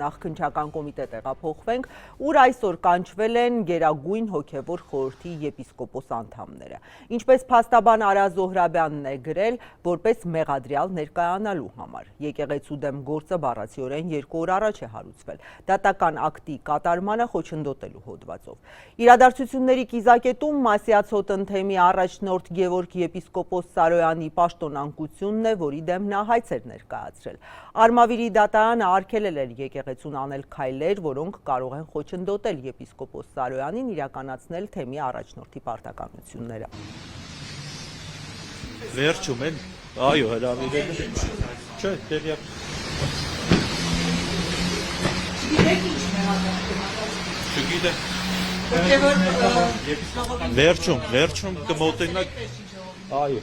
նախքննչական կոմիտե տեղափոխվենք, ուր այսօր կանչվել են Գերագույն հոգևոր խորհրդի եպիսկոպոս անդամները։ Ինչպես փաստաբան Արա Զոհրաբյանն է գրել, որպես մեղադրյալ ներկայանալու համար։ Եկեղեցու դեմ գործը բառացիորեն 2 օր առաջ է հարուցվել, դատական ակտի կատարմանը խոչընդոտելու հոդվածով։ Իրադարձությունների կիզակետում Մասյաց հոտնթեմի առաջնորդ Գևորգ եպիսկոպոս Սարոյանի պաշտոնանկությունն է, որի դեմ նա հայց էր ներկայացրել։ Արմավիրի դատարանը արգելել էր եկեղեցուն անել քայլեր, որոնք կարող են խոչընդոտել եպիսկոպոս Սարոյանին իրականացնել թեմի առաջնորդի պարտականությունները։ Վերջում են, այո, հրավիրել են։ Չէ, տեղյակ։ Չգիտեմ։ Վերջում կմոտենակ, այո։